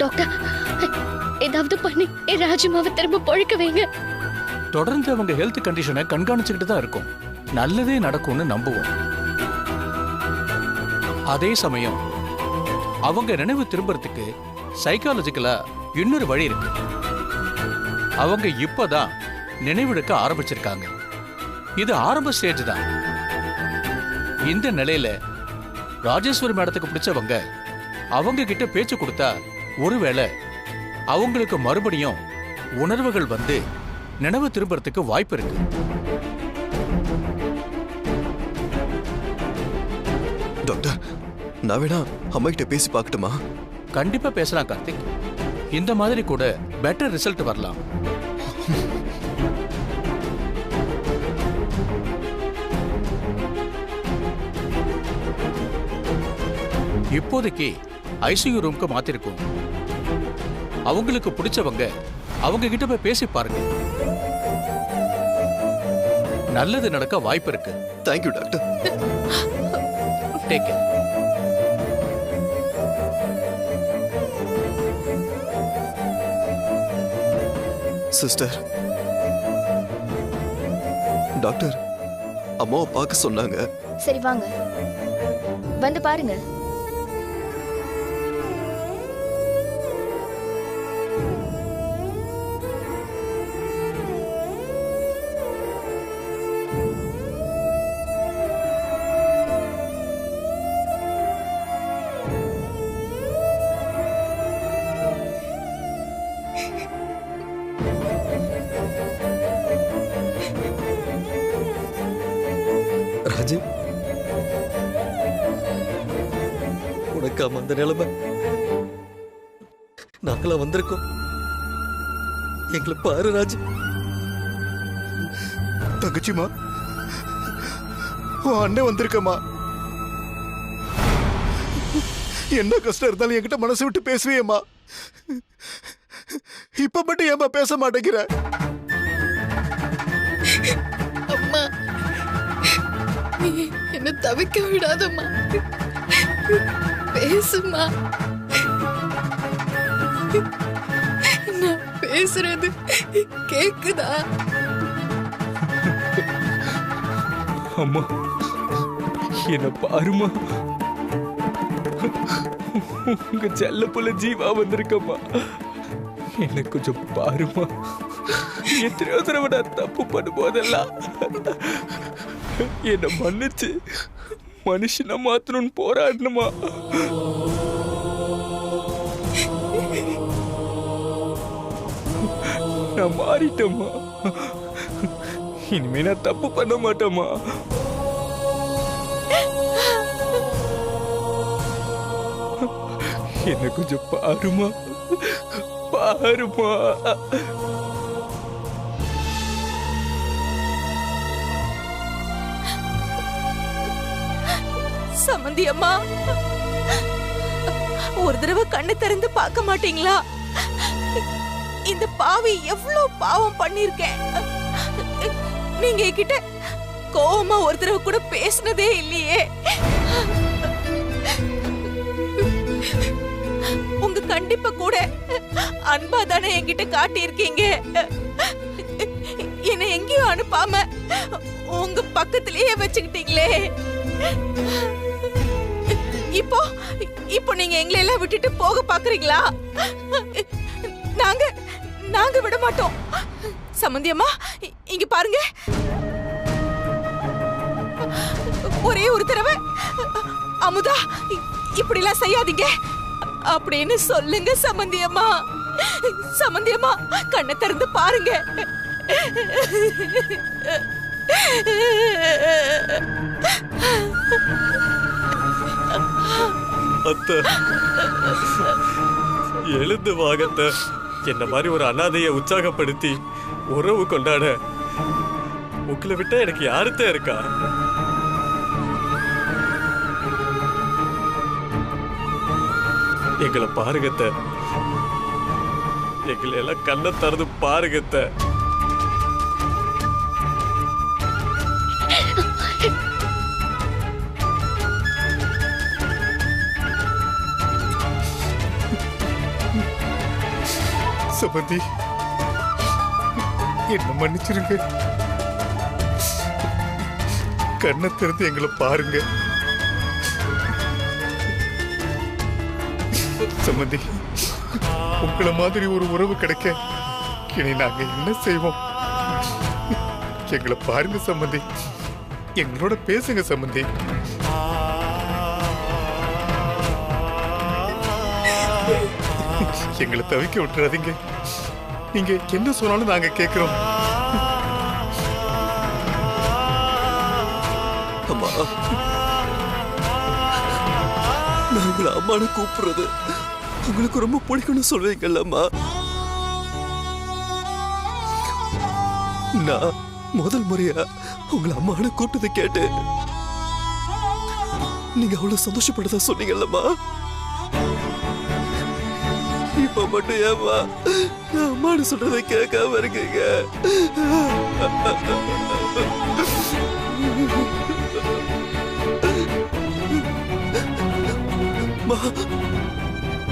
Doctor, ஏதாவது பண்ணி ராஜிமாவை திரும்ப பொழைக்க வைங்க. தொடர்ந்து அவங்க ஹெல்த் கண்டிஷனை கண்காணிச்சுக்கிட்டு தான் இருக்கும். நல்லதே நடக்கும்னு நம்புவோம். அதே சமயம் அவங்க நினைவு திரும்புறதுக்கு சைக்காலஜிக்கலா இன்னொரு வழி இருக்கு. அவங்க இப்பதான் நினைவெடுக்க ஆரம்பிச்சிருக்காங்க. இது ஆரம்ப ஸ்டேஜ் தான். இந்த நிலையில ராஜேஸ்வரி மேடத்துக்கு பிடிச்சவங்க அவங்க கிட்ட பேச்சு கொடுத்தா ஒருவேளை அவங்களுக்கு மறுபடியும் உணர்வுகள் வந்து நினைவு திரும்புறதுக்கு வாய்ப்பு இருக்கு. டாக்டர், நான் வேணா அம்மா கிட்ட பேசி பார்க்கட்டுமா? கண்டிப்பா பேசலாம் கார்த்திக். இந்த மாதிரி கூட பெட்டர் ரிசல்ட் வரலாம். இப்போதைக்கு ஐசியூ ரூம்க்கு மாத்திருக்கோம். அவங்களுக்கு பிடிச்சவங்க அவங்க கிட்ட போய் பேசி பாருங்க. நல்லது நடக்க வாய்ப்பு இருக்கு. Thank you doctor. Take care. Sister, doctor அம்மாவை பார்க்க சொன்னாங்க. சரி வாங்க, வந்து பாருங்க. ராஜு, உனக்கு அந்த நிலைமை நாங்களா வந்திருக்கோம். எங்களை பாரு ராஜு. தங்கச்சிமா, உன் அண்ணன் வந்திருக்கமா. என்ன கஷ்டம் இருந்தாலும் என்கிட்ட மனசு விட்டு பேசுவியம்மா. இப்ப மட்டும் ஏமா பேச மாட்டேங்கிற? அம்மா, நீ என்ன தவிக்க விடாதம்மா. பேசுமா. நான் பேசுறது கேக்குதா? அம்மா, என்ன பாருமா. உங்க செல்ல போல ஜீவா வந்திருக்கம்மா. என்ன கொஞ்சம் பாருமா. எத்தனையோ தடவை நான் தப்பு பண்ணும் போதெல்லாம் என்ன மன்னிச்சு மனுஷனை மாத்தணும்னு போராடணுமா. நான் மாறிட்டேம்மா. இனிமே நான் தப்பு பண்ண மாட்டேம்மா. என்ன கொஞ்சம் பாருமா, பாருமா. சமந்தி அம்மா, ஒரு தடவை கண்ணு திறந்து பார்க்க மாட்டீங்களா? இந்த பாவி எவ்வளவு பாவம் பண்ணிருக்கேன். நீங்க என்கிட்ட கோவமா ஒரு தடவை கூட பேசினதே இல்லையே. உங்க கண்டிப்பா கூட அன்பா தானே என்கிட்ட காட்டி இருக்கீங்க. என்ன எங்கேயும் அனுப்பாம உங்க பக்கத்திலேயே வச்சுக்கிட்டீங்களே. இப்போ இப்போ நீங்க எங்களை எல்லாம் விட்டுட்டு போக பாக்குறீங்களா? நாங்க நாங்க விட மாட்டோம். சம்பந்தியம்மா, இங்க பாருங்க. ஒரே ஒரு தடவை அமுதா இப்படி எல்லாம் செய்யாதீங்க அப்படின்னு சொல்லுங்க சம்பந்தியம்மா. சம்பந்தியம்மா, கண்ணை திறந்து பாருங்க. அத்தை, எழுந்து வாகத்த. என்ன மாதிரி ஒரு அனாதைய உற்சாகப்படுத்தி உறவு கொண்டாட உங்களை விட்டா எனக்கு யாருத்தான் இருக்கா? எங்களை பாருங்கத்த, எங்களை எல்லாம் கண்ணை திறந்து பாருங்கத்த. சம்பந்தி, என்ன மன்னிச்சிருங்க. கண்ணை திறந்து எங்களை பாருங்க. சம்பந்தி, உங்களை மாதிரி ஒரு உறவு கிடைக்க இனி நாங்க என்ன செய்வோம்? எங்களை பாருங்க சம்பந்தி, எங்களோட பேசுங்க சம்பந்தி. எங்களை தவிக்க விட்டுறாதீங்க. நீங்க என்ன சொன்னாலும் நாங்க கேட்கிறோம். அம்மா, நான் உங்களை அம்மானு கூப்பிடுறது உங்களுக்கு ரொம்ப பிடிக்கும்னு சொல்வீங்கல்லம்மா. நான் முதல் முறையா உங்களை அம்மானு கூப்பிட்டதை கேட்டு நீங்க அவ்வளவு சந்தோஷப்பட்டதா சொன்னீங்கல்லம்மா. இப்ப மட்டும் ஏம்மா நான் அம்மானு சொல்றதை கேட்காம இருக்கீங்க?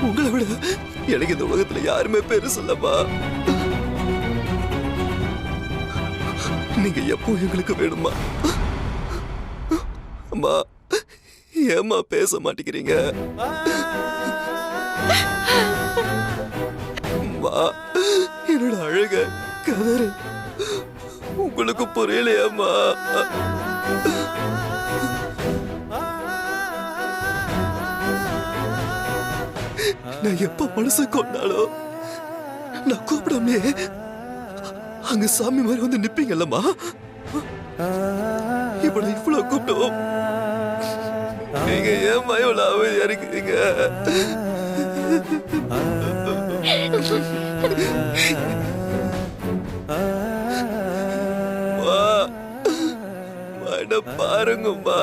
உங்களை விட எனக்கு இந்த உலகத்துல யாருமே பெருசு இல்லம்மா. நீங்க எப்போ எங்களுக்கு வேணுமா? அம்மா, ஏம்மா பேச மாட்டேங்கிறீங்க? அம்மா, என்னோட அழக கதறு உங்களுக்கு புரியலையாம்மா? நான் எப்ப மனசு கொண்டாலோ நான் கூப்பிடாமே அங்க சாமி மாதிரி வந்து நிப்பீங்கல்லம்மா. இப்ப நான் இவ்வளவு கூப்பிட்டோம், நீங்க ஏன் இவ்வளவு அமைதியா இருக்கீங்க? பாருங்கம்மா,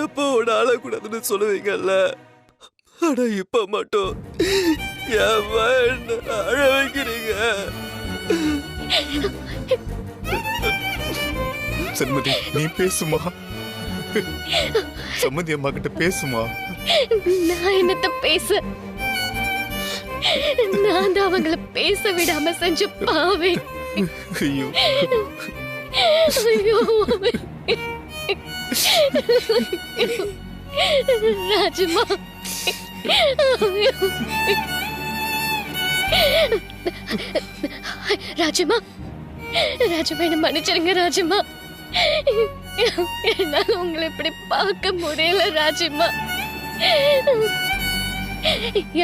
எப்ப உட ஆளக்கூடாதுன்னு சொல்லுவீங்கல்ல, ஆனா இப்ப மட்டும் அழ வைக்கிறீங்க. சண்மதி, நீ பேசுமா. சம்மதி அம்மா கிட்ட பேசுமா. நான் என்னத்த பேச? நான் தான் அவங்கள பேச விடாம செஞ்ச பாவே. ஐயோ ஐயோ, ராஜம்மா, ராஜம்மா, ராஜம்மா என்ன மன்னிச்சிருங்க ராஜம்மா. என்னால உங்களை இப்படி பார்க்க முடியல ராஜம்மா.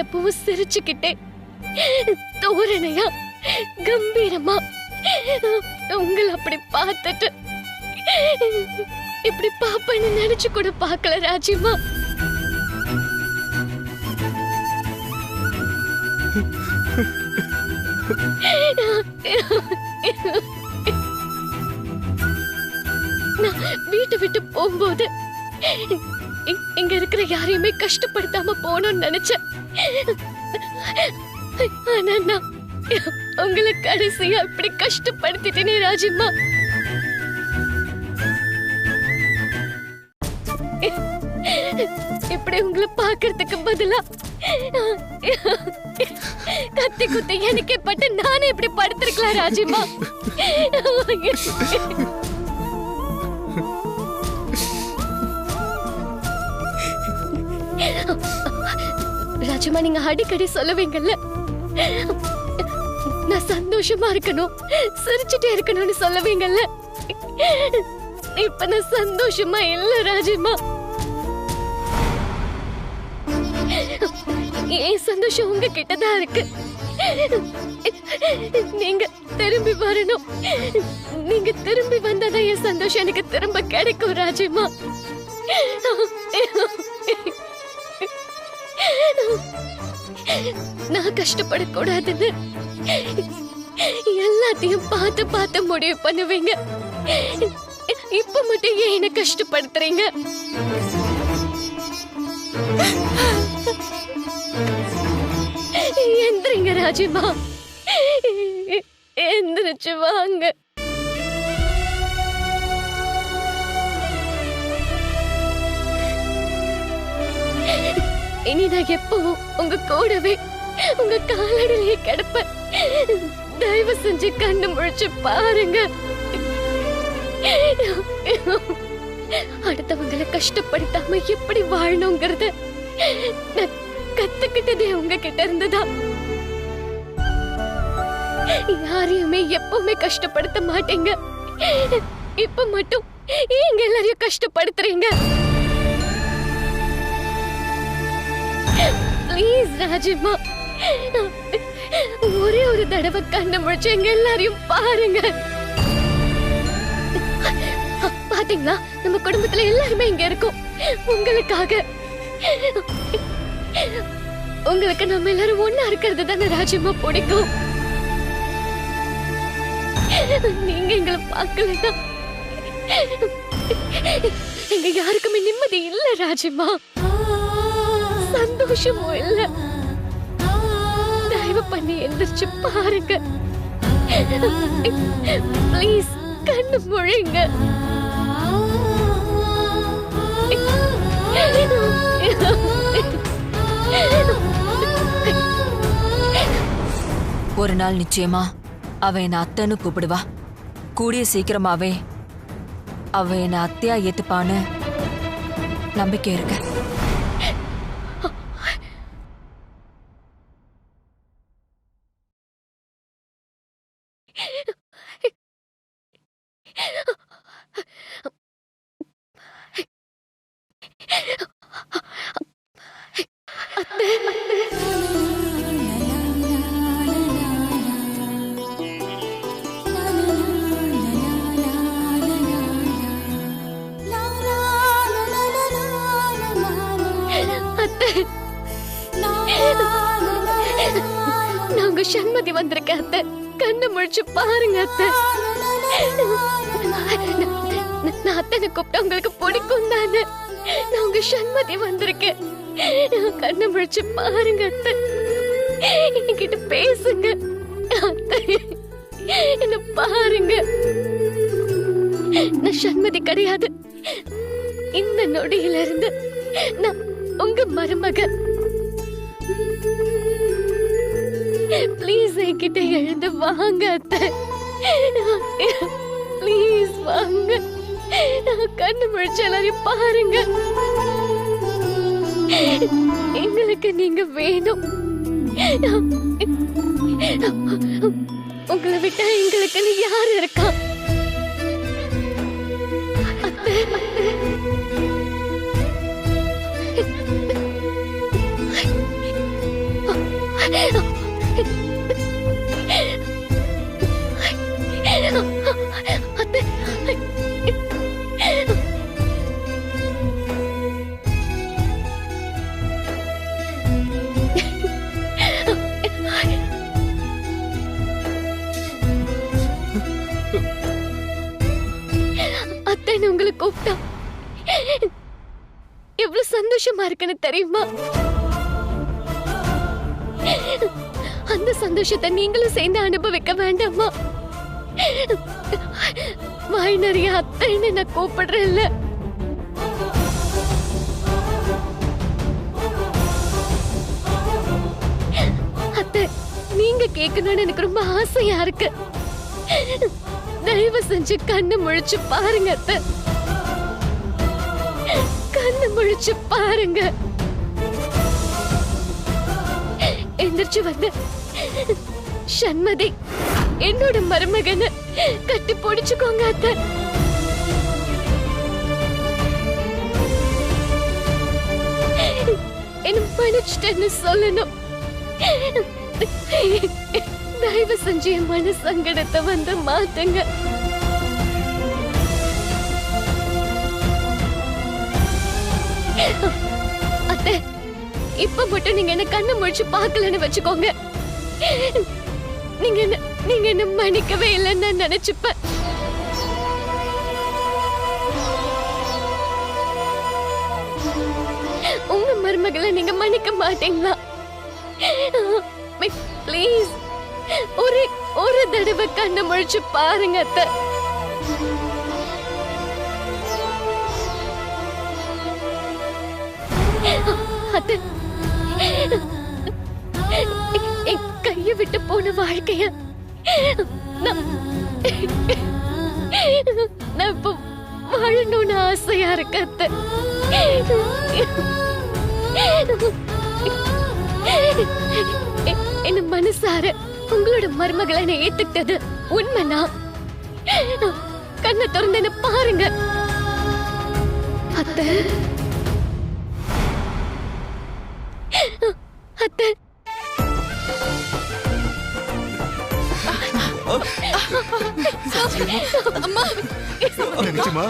எப்பவும் சிரிச்சுக்கிட்டே தோரணையா கம்பீரமா உங்களை அப்படி பார்த்துட்டு இப்படி பாப்பன்னு நினைச்சு கூட பார்க்கல ராஜம்மா. நான் வீட்டை விட்டு போகும்போது இங்க இருக்கிற யாரையுமே கஷ்டப்படுத்தாம போகணும்னு நினைச்சேன். ஆனா நான் உங்களை கடைசியா இப்படி கஷ்டப்படுத்திட்டேனே ராஜம்மா. இப்படி உங்களை பாக்குறதுக்கு பதிலா கத்தி குத்தி எனக்கே பட்டு நானே இப்படி படுத்திருக்கலாம் ராஜம்மா. ராஜம்மா, நீங்க அடிக்கடி சொல்லுவீங்கல்ல, நான் சந்தோஷமா இருக்கணும், சிரிச்சுட்டே இருக்கணும்னு சொல்லுவீங்கல்ல. இப்ப நான் சந்தோஷமா இல்ல ராஜம்மா. என் சந்தோஷம் உங்க கிட்டதான் இருக்கு. நீங்க திரும்பி வரணும். நீங்க திரும்பி வந்தாதான் என் சந்தோஷம் எனக்கு திரும்ப கிடைக்கும் ராஜம்மா. நான் கஷ்டப்படக்கூடாதுன்னு எல்லாத்தையும் பார்த்து பார்த்து முடிவு பண்ணுவீங்க. இப்ப மட்டும் ஏன் என்ன கஷ்டப்படுத்துறீங்க? எந்திரிங்க ராஜம்மா, எந்திரிச்சு வாங்க. இனி நான் எப்பவும் உங்க கூடவே உங்க காலடியிலே கிடப்ப. தயவு செஞ்சு கண்ணு முழிச்சு பாருங்க. அடுத்தவங்களை கஷ்டப்படுத்தாம எப்படி வாழணுங்கிறத நான் கத்துக்கிட்டதே உங்ககிட்ட இருந்துதான். யாரையுமே எப்பவுமே கஷ்டப்படுத்த மாட்டீங்க. இப்ப மட்டும் எங்க எல்லாரையும் கஷ்டப்படுத்துறீங்க. ப்ளீஸ் ராஜம்மா, ஒரே ஒரு தடவை கண்ணு முழிச்சு எங்க எல்லாரையும் பாருங்க. பாத்தீங்களா, நம்ம குடும்பத்துல எல்லாருமே இங்க இருக்கோம் உங்களுக்காக. உங்களுக்கு நம்ம எல்லாரும் ஒண்ணா இருக்கிறது தானே ராஜம்மா பிடிக்கும். நீங்க எங்களை பார்க்கலன்னா எங்க யாருக்குமே நிம்மதி இல்ல ராஜம்மா, சந்தோஷமும் இல்ல. தயவு பண்ணி எந்திரிச்சு பாருங்க. ப்ளீஸ் கண்ணு முழிங்க. ஒரு நாள் நிச்சயமா அவ என்ன அத்தைன்னு கூப்பிடுவா. கூடிய சீக்கிரமாவே அவ என்ன அத்தையா ஏத்துப்பான்னு நம்பிக்கை இருக்கு. நாங்க சண்மதி வந்திருக்கேன் அத்தை, கண்ணு முழிச்சு பாருங்க அத்தை. நான் அத்தனை கூப்பிட்டு உங்களுக்கு பிடிக்கும் தானே. நான் உங்க சண்மதி வந்திருக்கேன், கண்ணு முழிச்சு பாருங்க அத்தை. என்கிட்ட பேசுங்க அத்தை, என்ன பாருங்க. நான் சண்மதி கிடையாது. இந்த நொடியில இருந்து நான் உங்க மருமக. ப்ளீஸ் என்கிட்ட எழுந்து வாங்க அத்தை, ப்ளீஸ் வாங்க. கண்ணு முழிச்சு எல்லாரையும் பாருங்க. எங்களுக்கு நீங்க வேணும். உங்களை விட்டா எங்களுக்கு யாரு இருக்கா? அத்தை, அத்தை உங்களை கூப்பிட்டா எவ்வளவு சந்தோஷமா இருக்குன்னு தெரியுமா? அந்த சந்தோஷத்தை நீங்களும் சேர்ந்து அனுபவிக்க வேண்டாமா? வாய் நிறைய அத்தைன்னு நான் கூப்பிடுறேன்ல. அத்தை, நீங்க கேட்கணும்னு எனக்கு ரொம்ப ஆசையா இருக்கு. தயவு செஞ்சு கண்ணு முழிச்சு பாருங்க அத்தை, கண்ணு முழிச்சு பாருங்க. எந்திரிச்சு வந்து சண்மதி என்னோட மருமகனை கட்டி பிடிச்சுக்கோங்க அத்தை. என்ன மன்னிச்சிட்டேன்னு சொல்லணும். தயவு செஞ்சு என் மன சங்கடத்தை வந்து மாத்துங்க. அத்தை, இப்ப மட்டும் நீங்க என்ன கண்ணு முழிச்சு பார்க்கலன்னு வச்சுக்கோங்க. நீங்க என்ன மன்னிக்கவே இல்லைன்னு நான் நினைச்சுப்பேன். உங்க மருமகளை நீங்க மன்னிக்க மாட்டீங்களா? ப்ளீஸ் ஒரு தடவை கண்ணு முழிச்சு பாருங்க அத்தை. அத்தை என் கைய விட்டு போன வாழ்க்கைய நான் இப்ப வாழணும்னு ஆசையா இருக்கு அத்தை. என்ன மனசார உங்களோட மருமகளை என்ன ஏத்துக்கிட்டது உண்மைனா கண்ணை திறந்து என்ன பாருங்க அத்தை. அத்தை நிச்சயமா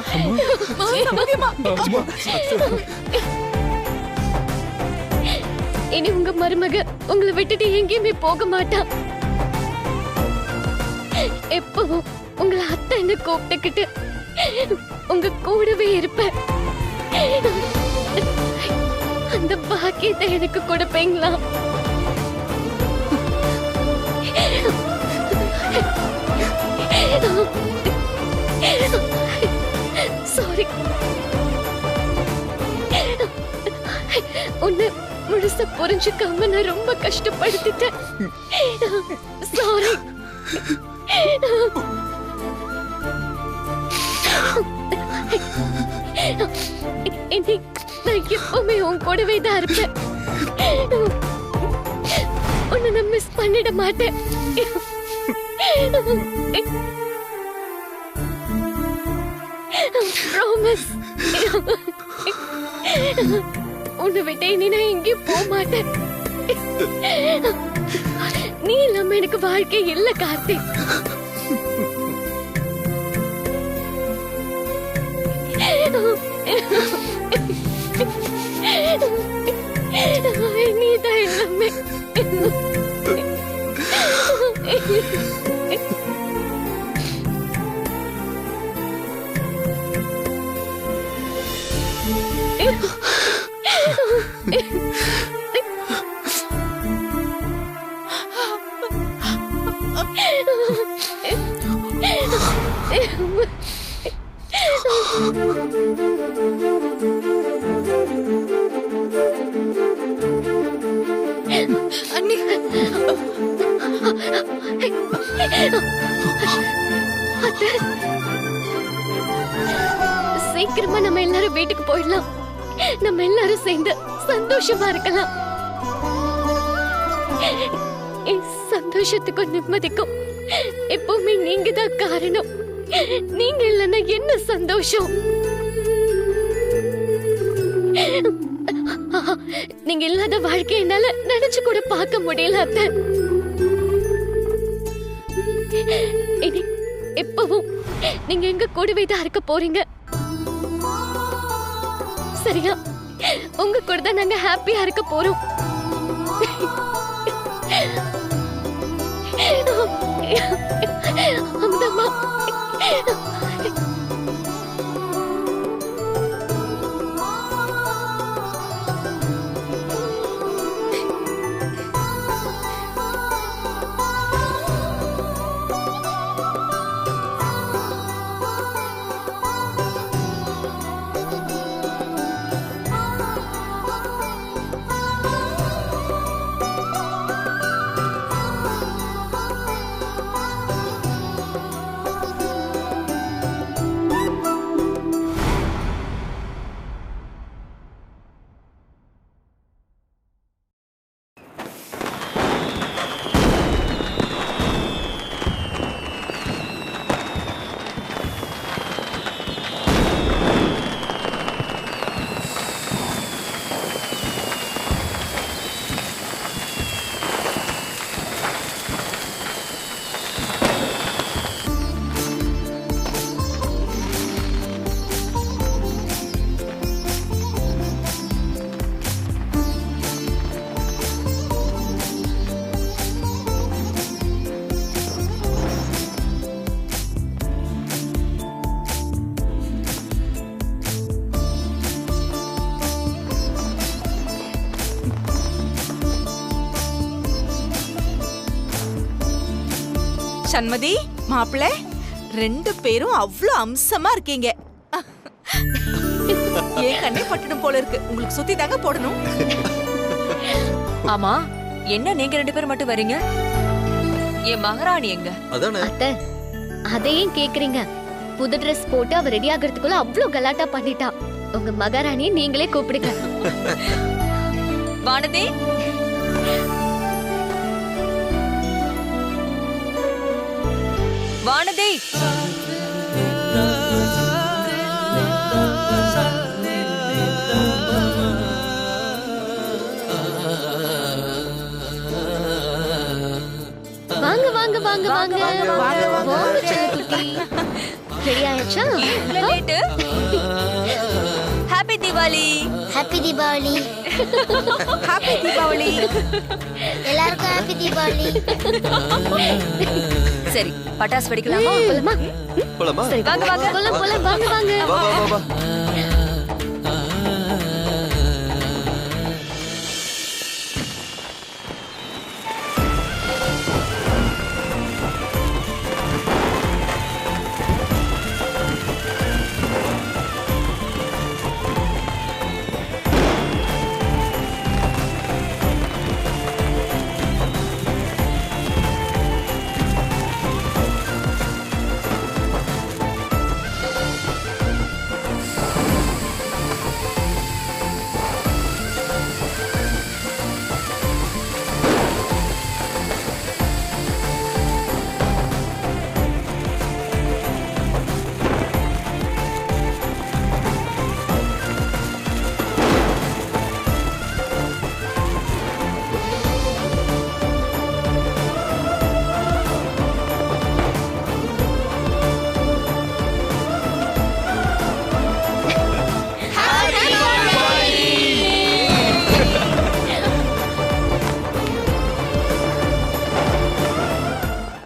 இனி உங்க மருமக உங்களை விட்டுட்டு எங்கேயுமே போக மாட்டா. எப்பவும் உங்களை அத்தைன்னு கூப்பிட்டுக்கிட்டு உங்க கூடவே இருப்பேன். அந்த பாக்கியத்தை எனக்கு கொடுப்பீங்களா? சாரி, உன்னை முழுசா புரிஞ்சுக்காம நான் ரொம்ப கஷ்டப்படுத்திட்டேன். சாரி. இனி நான் எப்பவுமே உன் கூடவே தான் இருப்பேன். உன்னை நான் மிஸ் பண்ணிட மாட்டேன். ப்ராமிஸ். உன்னை விட்டு இனி நான் எங்கேயும் போக மாட்டேன். நீ இல்லாம எனக்கு வாழ்க்கை இல்ல கார்த்திக். நீதான் எல்லாமே. அண்ணி, சீக்கிரமா நம்ம எல்லாரும் வீட்டுக்கு போயிடலாம். நம்ம எல்லாரும் சேர்ந்து சந்தோஷமா இருக்கலாம். என் சந்தோஷத்துக்கும் நிம்மதிக்கும் எப்பவுமே நீங்க தான் காரணம். நீங்க இல்லைன்னா என்ன சந்தோஷம்? நீங்க இல்லாத வாழ்க்கை என்னால நினைச்சு கூட பார்க்க முடியல அத்தை. இனி எப்பவும் நீங்க எங்க கூடவே தான் இருக்க போறீங்க. சரியா? உங்க கூட தான் நாங்க ஹாப்பியா இருக்க போறோம். அம்மா, சண்மதி மாப்பிள்ளை ரெண்டு பேரும் அவ்வளவு அம்சமா இருக்கீங்க. ஏன் கண்ணே பட்டணும் போல இருக்கு. உங்களுக்கு சுத்தி தாங்க போடணும். ஆமா, என்ன நீங்க 2 பேரும் மட்டும் வரீங்க? என் மகாராணி எங்க? அதானே. அத்தை அதையும் கேக்குறீங்க? புது ட்ரெஸ் போட்டு அவ ரெடி ஆகிறதுக்குள்ள அவ்ளோ கலாட்டா பண்ணிட்டா. உங்க மகாராணியை நீங்களே கூப்பிடுங்க. வானதி, வானதி. வாங்க வாங்க வாங்க வாங்க வாங்க செல்லக்குட்டி. ரெடி ஆயாச்சா? Late. Happy Deepavali. Happy Deepavali. Happy Deepavali. எல்லாருக்கும் ஹாப்பி தீபாவளி. சரி, பட்டாசு வெடிக்கலாமா? போலாமா? போலாமா? சரி வாங்க வாங்க போலாம் போலாம் வாங்க வாங்க. வா வா வா வா.